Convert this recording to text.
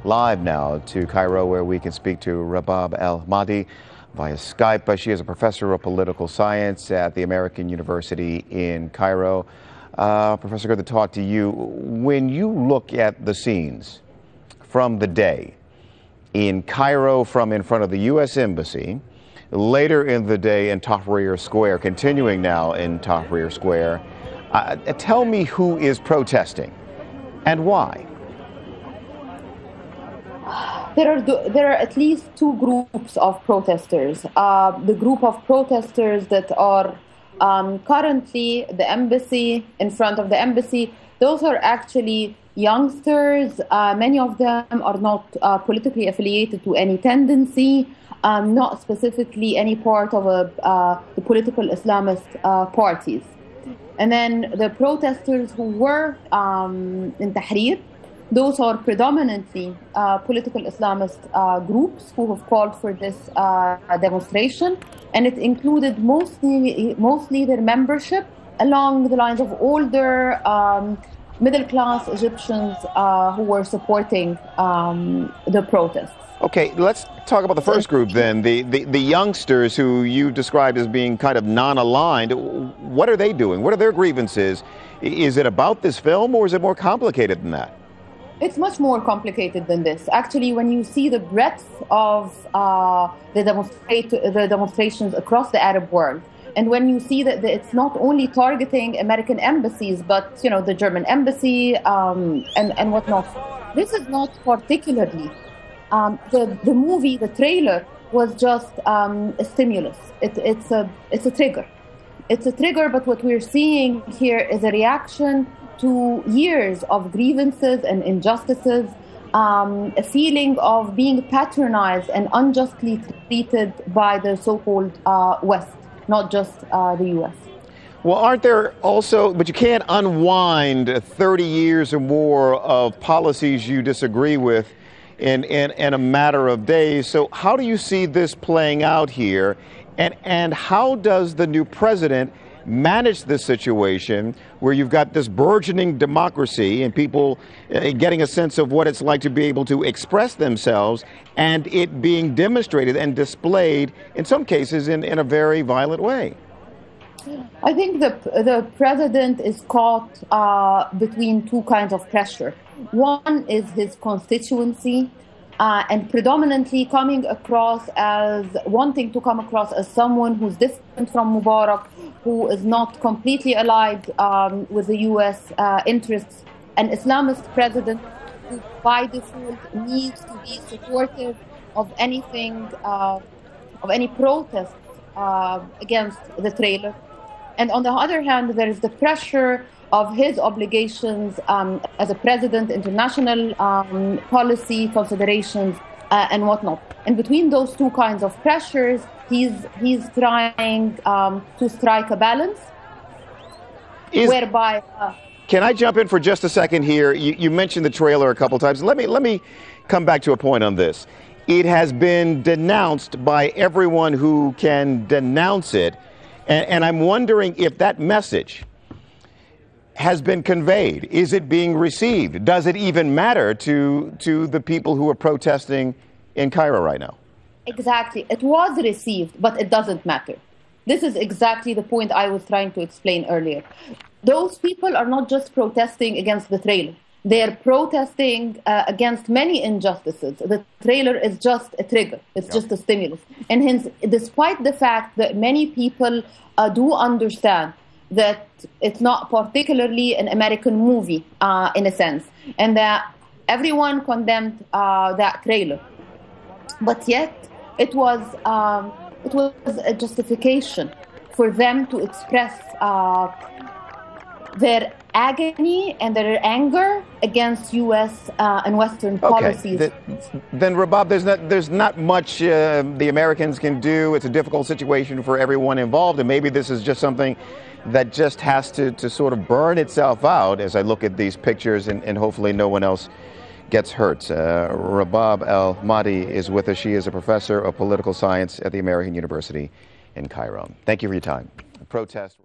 live now to Cairo, where we can speak to Rabab el-Mahdi via Skype. She is a professor of political science at the American University in Cairo. Professor, good to talk to you. When you look at the scenes from the day in Cairo, from in front of the U.S. Embassy, later in the day in Tahrir Square, continuing now in Tahrir Square, tell me who is protesting and why. There are at least two groups of protesters. The group of protesters that are currently the embassy, in front of the embassy, those are actually youngsters. Many of them are not politically affiliated to any tendency, not specifically any part of the political Islamist parties. And then the protesters who were in Tahrir, those are predominantly political Islamist groups who have called for this demonstration, and it included mostly their membership along the lines of older middle-class Egyptians who were supporting the protests. Okay, let's talk about the first group then, the youngsters who you described as being kind of non-aligned. What are they doing? What are their grievances? Is it about this film, or is it more complicated than that? It's much more complicated than this. Actually, when you see the breadth of the demonstrations across the Arab world, and when you see that it's not only targeting American embassies, but the German embassy and whatnot, this is not particularly. The movie, the trailer, was just a stimulus. It's a trigger. It's a trigger, but what we're seeing here is a reaction to years of grievances and injustices, a feeling of being patronized and unjustly treated by the so-called West, not just the U.S. Well, aren't there also, but you can't unwind 30 years or more of policies you disagree with in a matter of days. So how do you see this playing out here? And how does the new president manage this situation where you've got this burgeoning democracy and people getting a sense of what it's like to be able to express themselves, and it being demonstrated and displayed in some cases in a very violent way? I think the president is caught between two kinds of pressure. One is his constituency, and predominantly wanting to come across as someone who's different from Mubarak, who is not completely allied with the U.S. interests, an Islamist president who by default needs to be supportive of anything, of any protests against the trailer. And on the other hand, there is the pressure of his obligations as a president, international policy considerations, and whatnot. And between those two kinds of pressures, he's trying to strike a balance, whereby. Can I jump in for just a second here? You mentioned the trailer a couple times. Let me come back to a point on this. It has been denounced by everyone who can denounce it, and I'm wondering if that message has been conveyed. Is it being received? Does it even matter to the people who are protesting in Cairo right now? Exactly. It was received, but it doesn't matter. This is exactly the point I was trying to explain earlier. Those people are not just protesting against the trailer. They're protesting against many injustices. The trailer is just a trigger. It's just a stimulus. And hence, despite the fact that many people do understand that it's not particularly an American movie, in a sense, and that everyone condemned that trailer. But yet, it was a justification for them to express their agony and their anger against U.S. and Western policies. Then, Rabab, there's not much the Americans can do. It's a difficult situation for everyone involved, and maybe this is just something that just has to sort of burn itself out as I look at these pictures, and hopefully no one else gets hurt. Rabab el-Mahdi is with us. She is a professor of political science at the American University in Cairo. Thank you for your time. Protest.